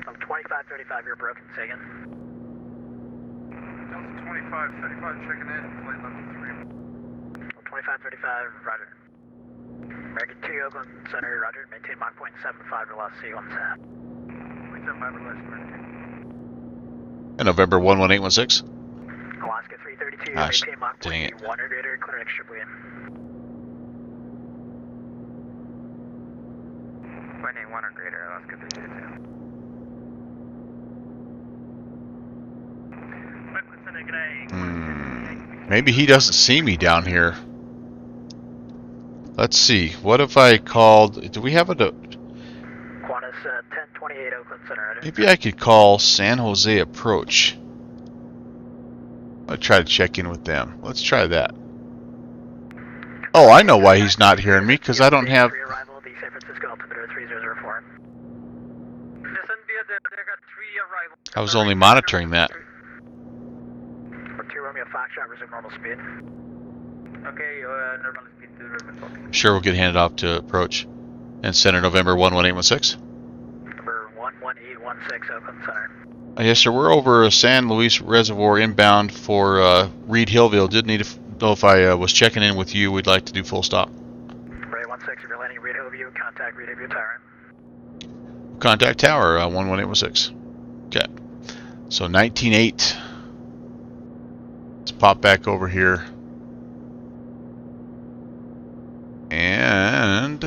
I'm 2535, you're broken, Sagan. Delta 2535 checking in, flight level 3. 2535, roger. American 2, Oakland Center, roger. Maintain Mach point 75 or less, Seagulls. 0.75 or less, American. And November 11816. Alaska 332, Gosh, maintain Mach dang point it. 1 or greater, clear extra in. Point 1 or greater, Alaska 332. Maybe he doesn't see me down here. Let's see. What if I called? Do we have a? Qantas 1028, Oakland Center, roger. Maybe I could call San Jose Approach. I'll try to check in with them. Let's try that. Oh, I know why he's not hearing me, because I don't have. Arrival, the San Francisco altimeter 3004. I was only monitoring that. For 2 Romeo Foxtrot, resume normal speed. Okay, normal speed to Ribbon Talk. I'm sure we'll get handed off to Approach. And Center November 11816. Number 11816, Oakland Center. Yes, sir. We're over San Luis Reservoir inbound for Reed Hillville. Did need to know if I was checking in with you. We'd like to do full stop. Number 816, if you're landing Reed Hillview, contact Reed Hillview Tower. Contact Tower 11816. Okay. So 19.8. Let's pop back over here. And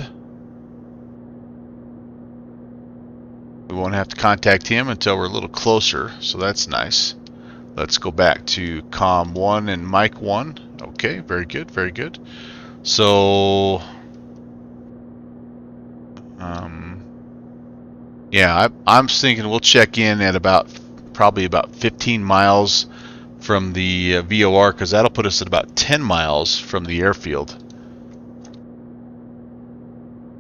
we won't have to contact him until we're a little closer, so that's nice. Let's go back to COM 1 and Mic 1. Okay, very good, very good. So, yeah, I'm thinking we'll check in at probably about 15 miles from the VOR, because that'll put us at about 10 miles from the airfield.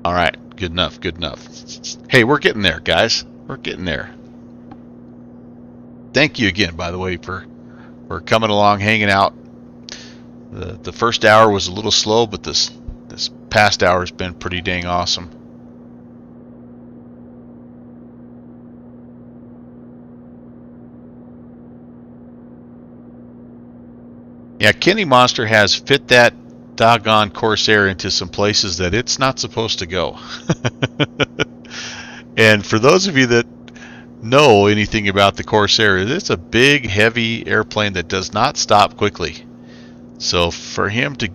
All right, good enough, good enough. Hey, we're getting there, guys. We're getting there. Thank you again, by the way, for coming along, hanging out. The first hour was a little slow, but this past hour has been pretty dang awesome. Yeah, Kenny Monster has fit that doggone Corsair into some places that it's not supposed to go. And for those of you that know anything about the Corsair, it's a big, heavy airplane that does not stop quickly. So for him to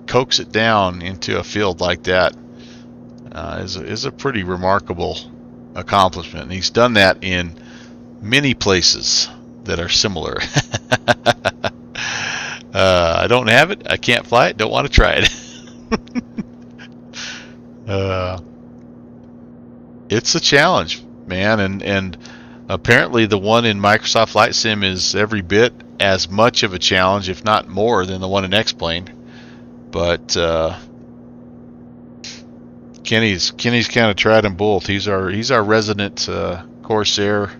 coax it down into a field like that is a pretty remarkable accomplishment. And he's done that in many places that are similar. I don't have it. I can't fly it. Don't want to try it. It's a challenge, man, and apparently the one in Microsoft Flight Sim is every bit as much of a challenge, if not more, than the one in X-Plane. But Kenny's kind of tried them both. He's our resident Corsair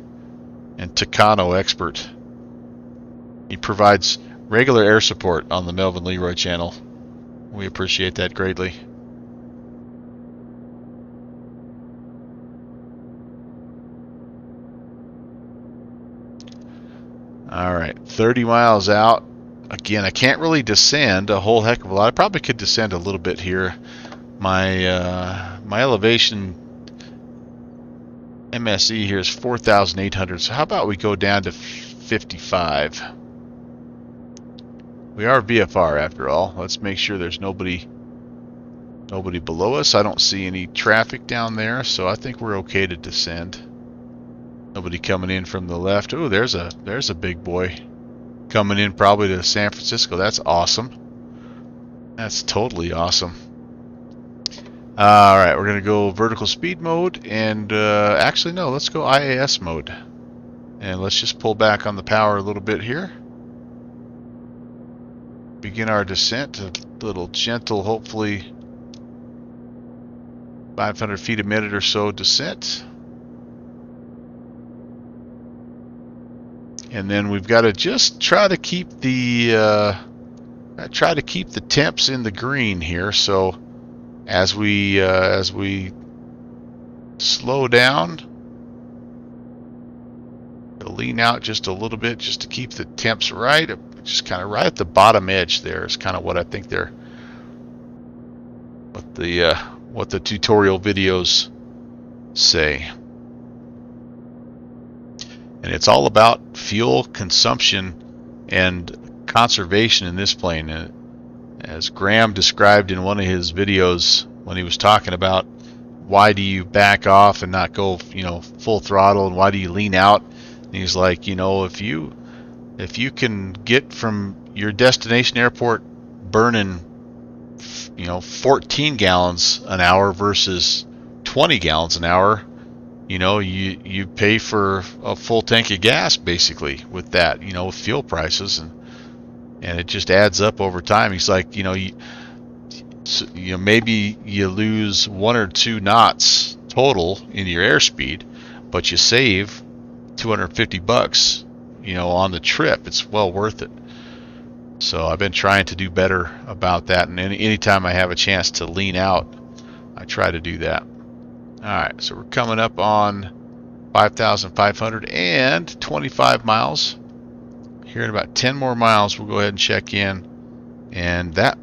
and Tucano expert. He provides regular air support on the Melvin Leroy channel. We appreciate that greatly. Alright, 30 miles out. Again, I can't really descend a whole heck of a lot. I probably could descend a little bit here. My my elevation MSE here is 4,800. So how about we go down to 55? We are VFR after all. Let's make sure there's nobody below us. I don't see any traffic down there, so I think we're okay to descend. Nobody coming in from the left. Oh, there's a big boy coming in probably to San Francisco. That's awesome. That's totally awesome. All right, we're gonna go vertical speed mode, and actually no, let's go IAS mode, and let's just pull back on the power a little bit here. Begin our descent, a little gentle, hopefully 500 feet a minute or so descent. And then we've got to just try to keep the temps in the green here. So as we slow down. Lean out just a little bit just to keep the temps right. Just kind of right at the bottom edge there is kind of what I think they're, what the tutorial videos say. And it's all about fuel consumption and conservation in this plane. And as Graham described in one of his videos when he was talking about why do you back off and not go, you know, full throttle, and why do you lean out? And he's like, you know, if you can get from your destination airport burning, you know, 14 gallons an hour versus 20 gallons an hour, you know, you pay for a full tank of gas basically with that, you know, with fuel prices, and it just adds up over time. He's like, you know, maybe you lose 1 or 2 knots total in your airspeed, but you save $250, you know, on the trip. It's well worth it. So I've been trying to do better about that, and anytime I have a chance to lean out, I try to do that. Alright, so we're coming up on 5,525 miles. Here in about 10 more miles, we'll go ahead and check in, and that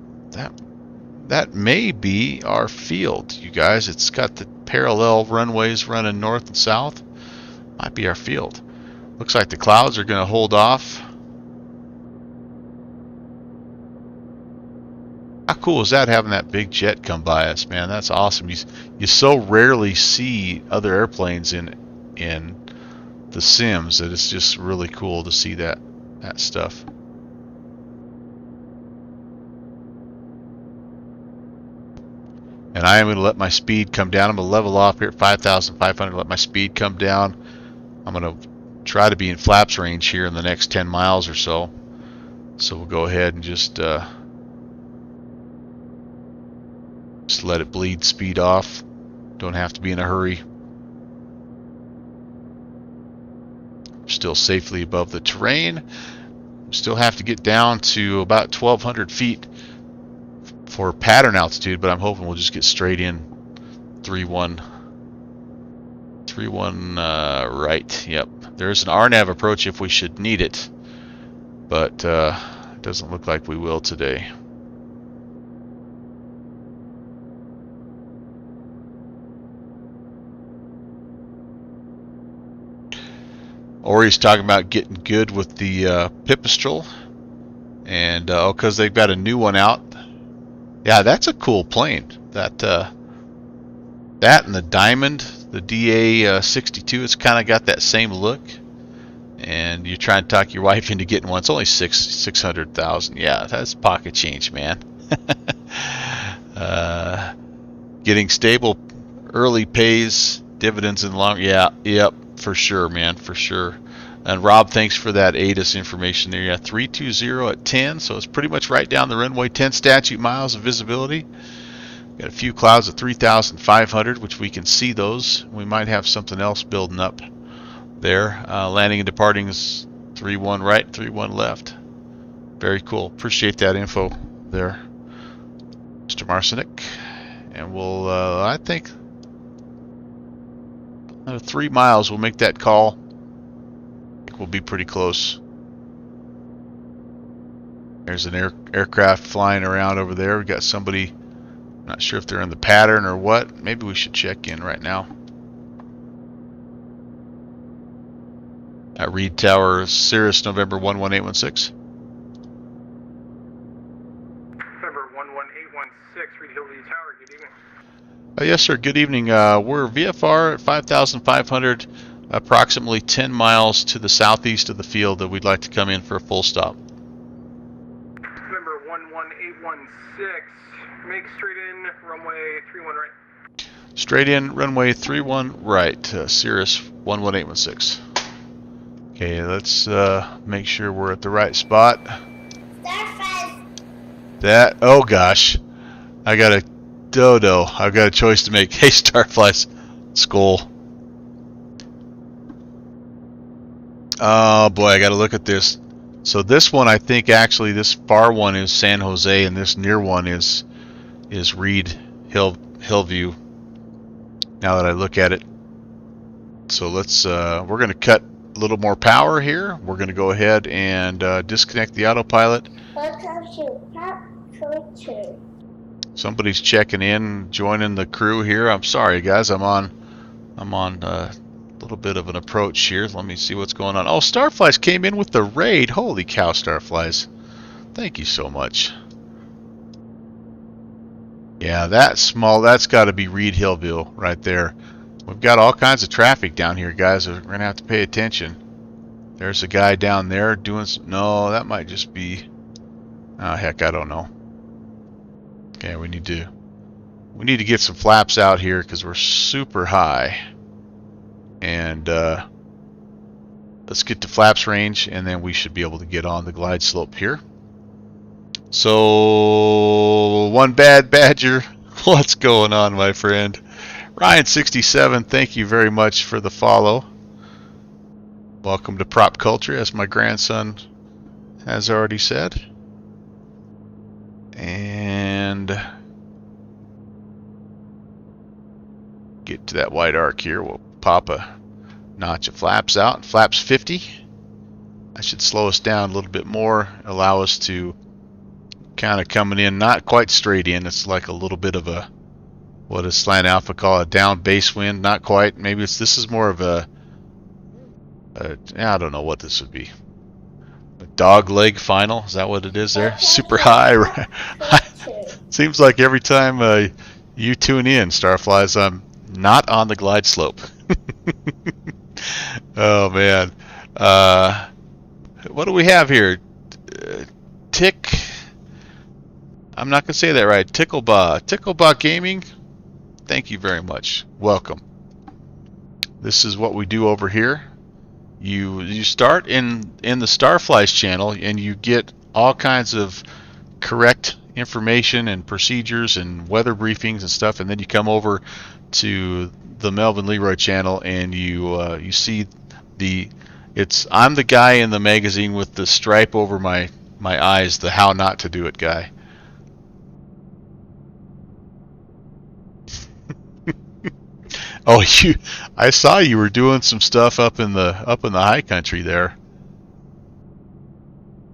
may be our field, you guys. It's got the parallel runways running north and south. Might be our field. Looks like the clouds are going to hold off. How cool is that, having that big jet come by us, man? That's awesome. You so rarely see other airplanes in the sims that it's just really cool to see that stuff. And I am going to let my speed come down. I'm going to level off here at 5,500. Let my speed come down. I'm going to try to be in flaps range here in the next 10 miles or so. So we'll go ahead and just let it bleed speed off. Don't have to be in a hurry. Still safely above the terrain. Still have to get down to about 1,200 feet for pattern altitude, but I'm hoping we'll just get straight in 3-1 right. Yep, there's an RNAV approach if we should need it, but it doesn't look like we will today. Ori's talking about getting good with the Pipistrel, and because they've got a new one out. Yeah, that's a cool plane. That and the Diamond, the DA62, it's kind of got that same look. And you're trying to talk your wife into getting one. It's only 600,000. Yeah, that's pocket change, man. Getting stable early pays dividends in the long. Yeah, yep, for sure, man, for sure. And Rob, thanks for that ATIS information there. Yeah, 320 at 10, so it's pretty much right down the runway. 10 statute miles of visibility. Got a few clouds at 3,500, which we can see those. We might have something else building up there. Landing and departing is 3-1 right, 3-1 left. Very cool. Appreciate that info there, Mr. Marcinek. And we'll, I think, 3 miles, we'll make that call. We'll be pretty close. There's an aircraft flying around over there. We got somebody, not sure if they're in the pattern or what. Maybe we should check in right now. At Reed Tower, Cirrus, November 11816. November 11816, Reed Hill Tower, good evening. Yes, sir, good evening. We're VFR at 5,500. Approximately 10 miles to the southeast of the field that we'd like to come in for a full stop. November 11816, make straight in, runway 31 right. Straight in, runway 31 right, Cirrus 11816. Okay, let's make sure we're at the right spot. That, oh gosh, I got a dodo. I've got a choice to make. Hey, Starflies, Skull. Oh boy, I got to look at this. So this one, I think actually this far one is San Jose, and this near one is Reed Hillview. Now that I look at it, So let's, we're going to cut a little more power here. We're going to go ahead and disconnect the autopilot. Somebody's checking in, joining the crew here. I'm sorry, guys. I'm on a little bit of an approach here. Let me see what's going on. Oh, Starflies came in with the raid. Holy cow, Starflies. Thank you so much. Yeah, that's got to be Reed Hillville right there. We've got all kinds of traffic down here, guys. We're going to have to pay attention. There's a guy down there doing some... No, that might just be... Oh, heck, I don't know. Okay, we need to get some flaps out here because we're super high. And let's get to flaps range, and then we should be able to get on the glide slope here. So, one bad badger. What's going on, my friend? Ryan67, thank you very much for the follow. Welcome to Prop Culture, as my grandson has already said. And get to that white arc here. We'll pop a notch of flaps out. Flaps 50. That should slow us down a little bit more, allow us to kind of coming in, not quite straight in. It's like a little bit of a, what does Slant Alpha call a down base wind? Not quite. Maybe this is more of a I don't know what this would be. A dog leg final? Is that what it is there? Super high. Seems like every time you tune in, Starflies, I'm not on the glide slope. Oh, man. What do we have here? Tick. I'm not going to say that right. Ticklebot Gaming. Thank you very much. Welcome. This is what we do over here. You start in the Starflies channel, and you get all kinds of correct information and procedures and weather briefings and stuff, and then you come over to the Melvin Leroy channel, and you see I'm the guy in the magazine with the stripe over my eyes, the how not to do it guy. Oh, I saw you were doing some stuff up in the high country there.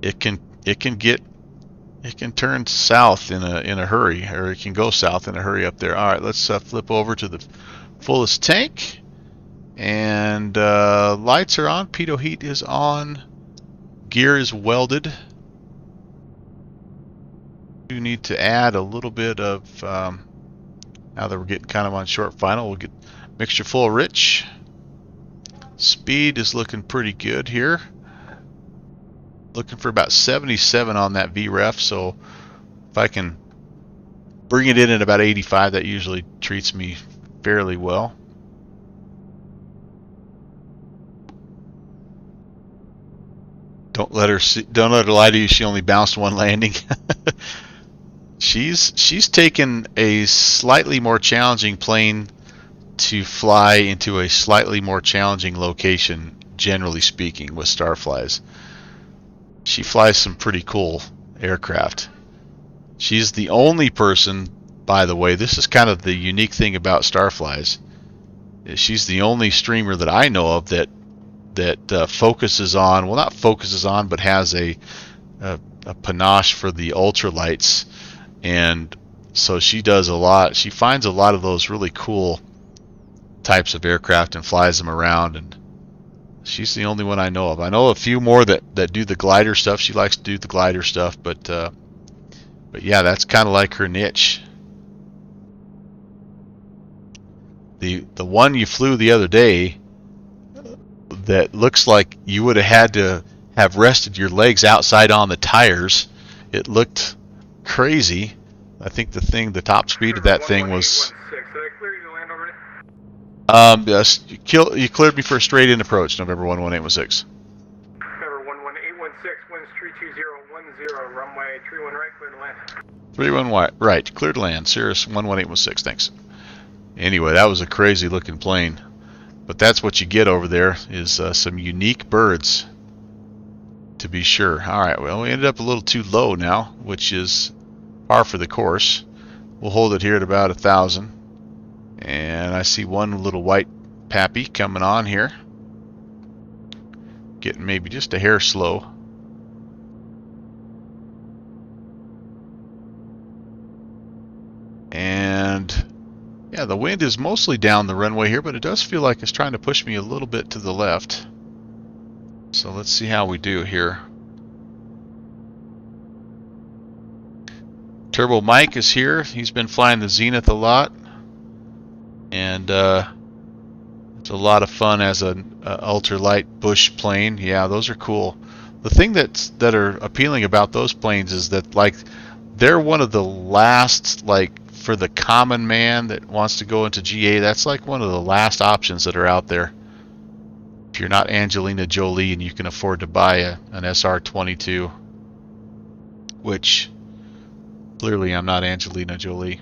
It can turn south in a hurry, or it can go south in a hurry up there. All right, let's flip over to the fullest tank, and lights are on. Pitot heat is on. Gear is welded. We need to add a little bit of. Now that we're getting kind of on short final, we'll get mixture full rich. Speed is looking pretty good here. Looking for about 77 on that VREF, so if I can bring it in at about 85, that usually treats me fairly well. Don't let her lie to you. She only bounced one landing. She's taken a slightly more challenging plane to fly into a slightly more challenging location, generally speaking, with Starflies. She flies some pretty cool aircraft. She's the only person, by the way, this is kind of the unique thing about Starflies. She's the only streamer that I know of that focuses on, well, not focuses on, but has a panache for the ultralights. And so she does a lot. She finds a lot of those really cool types of aircraft and flies them around, and she's the only one I know of. I know a few more that do the glider stuff. She likes to do the glider stuff, but yeah, that's kind of like her niche. The one you flew the other day that looks like you would have had to have rested your legs outside on the tires. It looked crazy. I think the top speed of that thing was. Yes, you cleared me for a straight in approach, November 11816. November 11816, winds 32010, runway 31 right, clear to land. 31 right, clear to land, Cirrus 11816, thanks. Anyway, that was a crazy looking plane. But that's what you get over there, is some unique birds, to be sure. Alright, well, we ended up a little too low now, which is par for the course. We'll hold it here at about 1,000. And I see one little white Pappy coming on here. Getting maybe just a hair slow. And yeah, the wind is mostly down the runway here, but it does feel like it's trying to push me a little bit to the left. So let's see how we do here. Turbo Mike is here. He's been flying the Zenith a lot. And it's a lot of fun as an ultralight bush plane. Yeah, those are cool. The thing that are appealing about those planes is that, like, they're one of the last, like, for the common man that wants to go into GA, that's like one of the last options that are out there. If you're not Angelina Jolie and you can afford to buy an SR22, which clearly I'm not Angelina Jolie.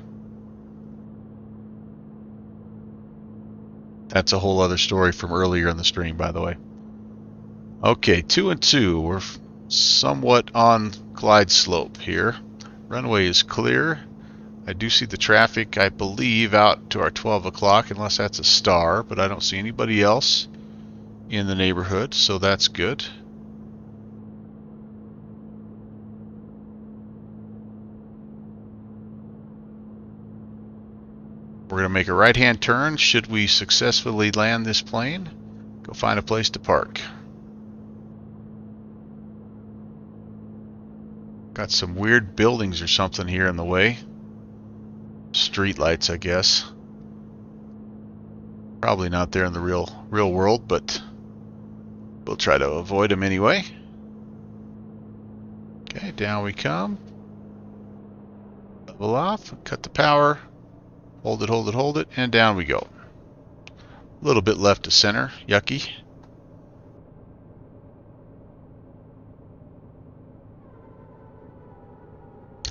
That's a whole other story from earlier in the stream, by the way. Okay, 2 and 2. We're somewhat on glide slope here. Runway is clear. I do see the traffic, I believe, out to our 12 o'clock, unless that's a star, but I don't see anybody else in the neighborhood, so that's good. We're going to make a right-hand turn should we successfully land this plane. Go find a place to park. Got some weird buildings or something here in the way. Street lights, I guess. Probably not there in the real world, but we'll try to avoid them anyway. Okay, down we come. Level off, cut the power. Hold it, hold it, hold it, and down we go. A little bit left to center. Yucky.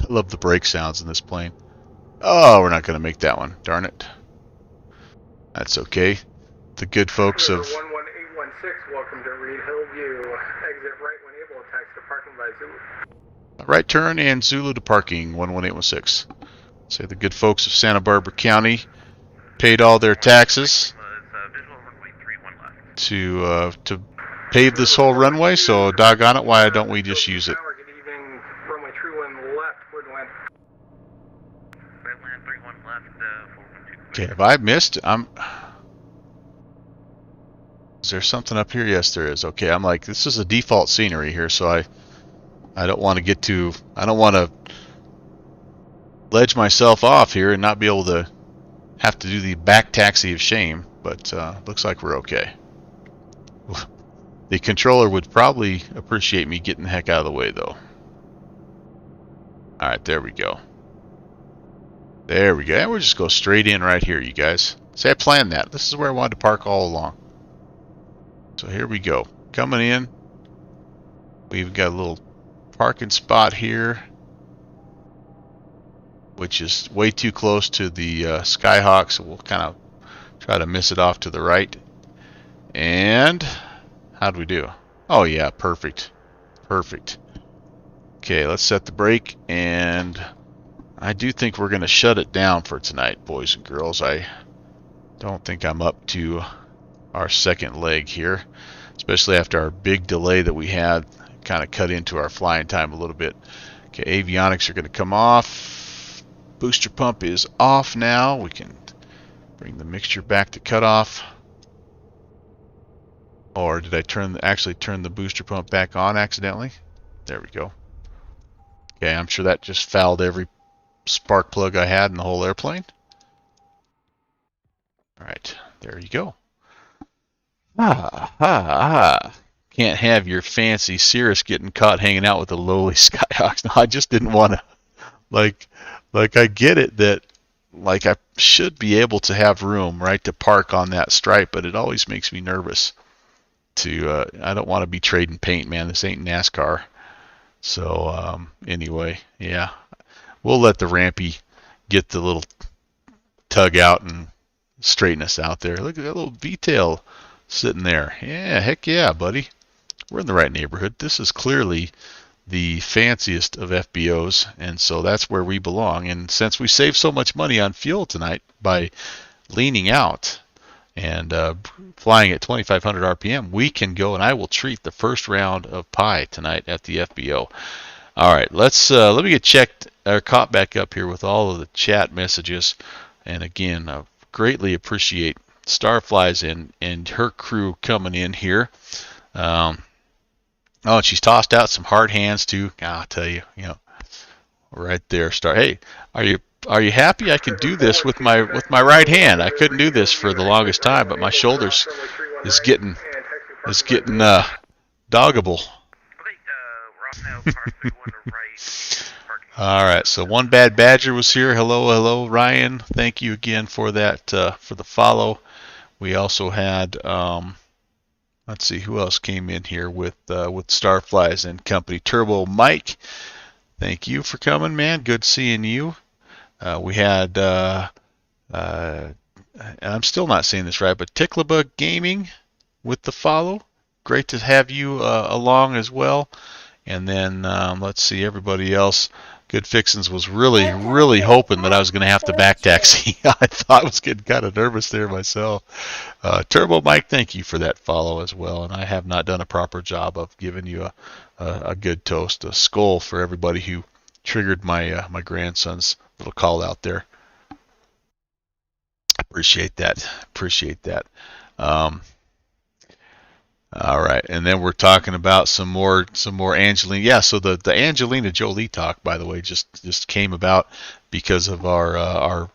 I love the brake sounds in this plane. Oh, we're not going to make that one. Darn it. That's okay. The good folks of... 11816, welcome to Reed Hillview. Exit right when able, taxi to parking by Zulu. Right turn and Zulu to parking, 11816. Say the good folks of Santa Barbara County paid all their taxes to pave this whole runway, so doggone it, why don't we just use it? Good evening, runway 31 left, where to land? Right land 31 left, 412. Okay, have I missed? Is there something up here? Yes, there is. Okay, I'm like, this is a default scenery here, so I don't want to get too... I don't want to ledge myself off here and not be able to have to do the back taxi of shame, but looks like we're okay. The controller would probably appreciate me getting the heck out of the way, though. Alright, there we go. There we go. And we'll just go straight in right here, you guys. See, I planned that. This is where I wanted to park all along. So here we go. Coming in. We've got a little parking spot here, which is way too close to the Skyhawk, so we'll kind of try to miss it off to the right. And how'd we do? Oh yeah, perfect. Perfect. Okay, let's set the brake, and I do think we're going to shut it down for tonight, boys and girls. I don't think I'm up to our second leg here, especially after our big delay that we had kind of cut into our flying time a little bit. Okay, avionics are going to come off. Booster pump is off now. We can bring the mixture back to cutoff. Or did I actually turn the booster pump back on accidentally? There we go. Okay, I'm sure that just fouled every spark plug I had in the whole airplane. Alright, there you go. Can't have your fancy Cirrus getting caught hanging out with the lowly Skyhawks. No, I just didn't want to, like I get it that, like, I should be able to have room, right, to park on that stripe, but it always makes me nervous to, I don't want to be trading paint, man. This ain't NASCAR. So, anyway, yeah. We'll let the Rampy get the little tug out and straighten us out there. Look at that little V-tail sitting there. Yeah, heck yeah, buddy. We're in the right neighborhood. This is clearly the fanciest of FBOs, and so that's where we belong. And since we saved so much money on fuel tonight by leaning out and flying at 2,500 RPM, we can go, and I will treat the first round of pie tonight at the FBO. All right, let me get checked or caught back up here with all of the chat messages. And again, I greatly appreciate Starflies and her crew coming in here. Oh, and she's tossed out some hard hands too. I'll tell you, right there, Star. Hey, are you happy? I can do this with my right hand. I couldn't do this for the longest time, but my shoulders is getting doggable. All right, so One Bad Badger was here. Hello, Ryan. Thank you again for that, for the follow. We also had, let's see, who else came in here with Starflies and company. Turbo Mike, thank you for coming, man. Good seeing you. We had, and I'm still not saying this right, but Ticklabug Gaming with the follow. Great to have you along as well. And then let's see, everybody else. Good Fixins was really hoping that I was going to have to back taxi. I thought I was getting kind of nervous there myself. Turbo Mike, thank you for that follow as well. And I have not done a proper job of giving you a good toast, a skull for everybody who triggered my my grandson's little call out there. Appreciate that. All right, and then we're talking about some more Angelina. Yeah, so the Angelina Jolie talk, by the way, just came about because of our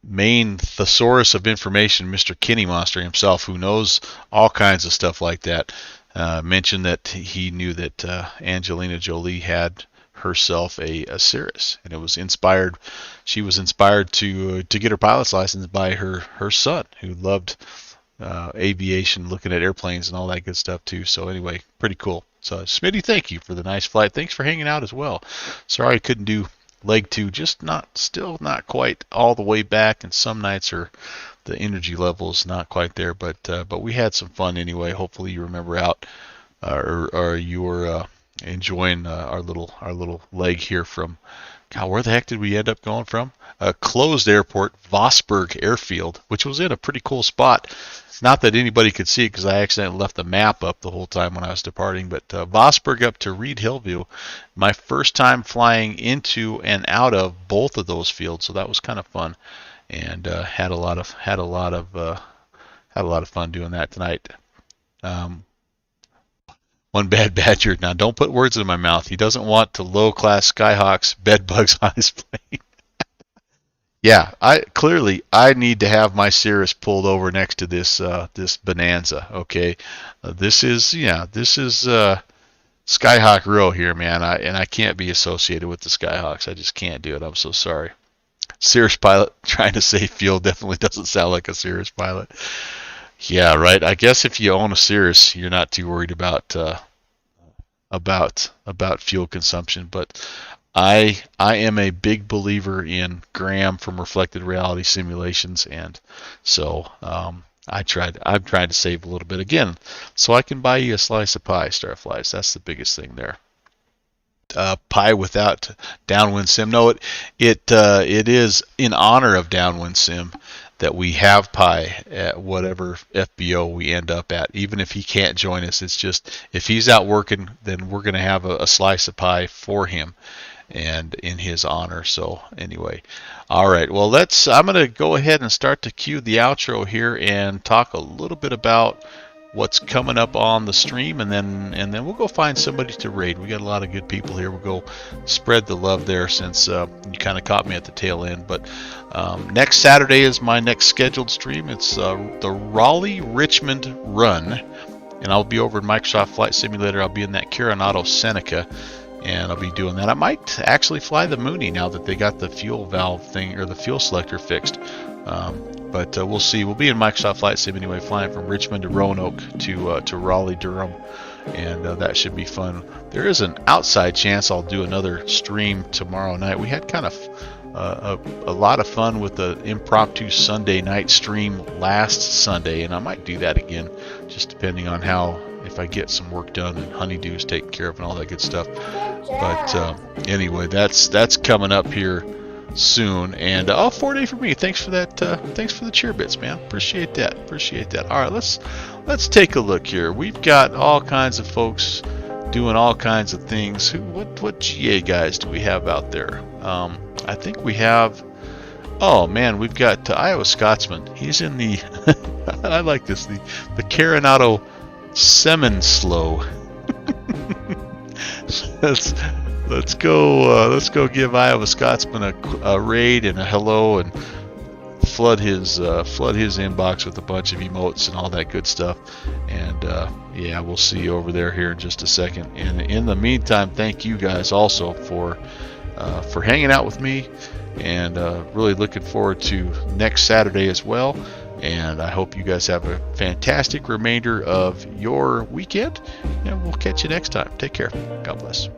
main thesaurus of information, Mr. Kinney Monster himself, who knows all kinds of stuff like that, mentioned that he knew that Angelina Jolie had herself a Cirrus, and it was inspired. She was inspired to get her pilot's license by her son, who loved aviation, looking at airplanes and all that good stuff too. So anyway, pretty cool. So Smitty, thank you for the nice flight. Thanks for hanging out as well. Sorry I couldn't do leg 2, still not quite all the way back, and some nights are the energy levels not quite there, but we had some fun anyway. Hopefully you remember out or you were enjoying our little leg here from, God, where the heck did we end up going from? A closed airport, Vosburg Airfield, which was in a pretty cool spot. Not that anybody could see it because I accidentally left the map up the whole time when I was departing, but Vosburg up to Reed Hillview, my first time flying into and out of both of those fields, so that was kind of fun, and had a lot of fun doing that tonight. One Bad Badger. Now, don't put words in my mouth. He doesn't want to low-class Skyhawks bed bugs on his plane. Yeah, I need to have my Cirrus pulled over next to this this Bonanza. Okay, this is Skyhawk Row here, man. I can't be associated with the Skyhawks. I just can't do it. I'm so sorry. Cirrus pilot trying to save fuel definitely doesn't sound like a Cirrus pilot. Yeah, right. I guess if you own a Cirrus, you're not too worried about fuel consumption. But I am a big believer in Graham from Reflected Reality Simulations, and so I'm trying to save a little bit again, so I can buy you a slice of pie, Starflies. That's the biggest thing there. Pie without Downwind Sim. No, it is in honor of Downwind Sim that we have pie at whatever FBO we end up at. Even if he can't join us, it's just if he's out working, then we're going to have a slice of pie for him and in his honor. So anyway, all right, well, I'm going to go ahead and start to cue the outro here and talk a little bit about what's coming up on the stream, and then we'll go find somebody to raid. We got a lot of good people here. We'll go spread the love there, since you kind of caught me at the tail end. But next Saturday is my next scheduled stream. It's the Raleigh-Richmond run, and I'll be over in Microsoft Flight Simulator. I'll be in that Coronado Seneca, and I'll be doing that. I might actually fly the Mooney now that they got the fuel valve thing, or the fuel selector, fixed. But we'll see. We'll be in Microsoft Flight Sim anyway, flying from Richmond to Roanoke to Raleigh, Durham, and that should be fun. There is an outside chance I'll do another stream tomorrow night. We had kind of a lot of fun with the impromptu Sunday night stream last Sunday, and I might do that again, just depending on if I get some work done and honeydew is taken care of and all that good stuff. But anyway, that's coming up here soon. And 4-day for me. Thanks for that. Thanks for the cheer bits, man. Appreciate that. Appreciate that. All right, let's take a look here. We've got all kinds of folks doing all kinds of things. What GA guys do we have out there? I think we have. Oh man, we've got Iowa Scotsman. He's in the. I like this. The Coronado Semenslow. Let's go give Iowa Scotsman a raid and a hello and flood his inbox with a bunch of emotes and all that good stuff. And yeah, we'll see you over there here in just a second. And in the meantime, thank you guys also for hanging out with me, and really looking forward to next Saturday as well. And I hope you guys have a fantastic remainder of your weekend, and we'll catch you next time. Take care. God bless.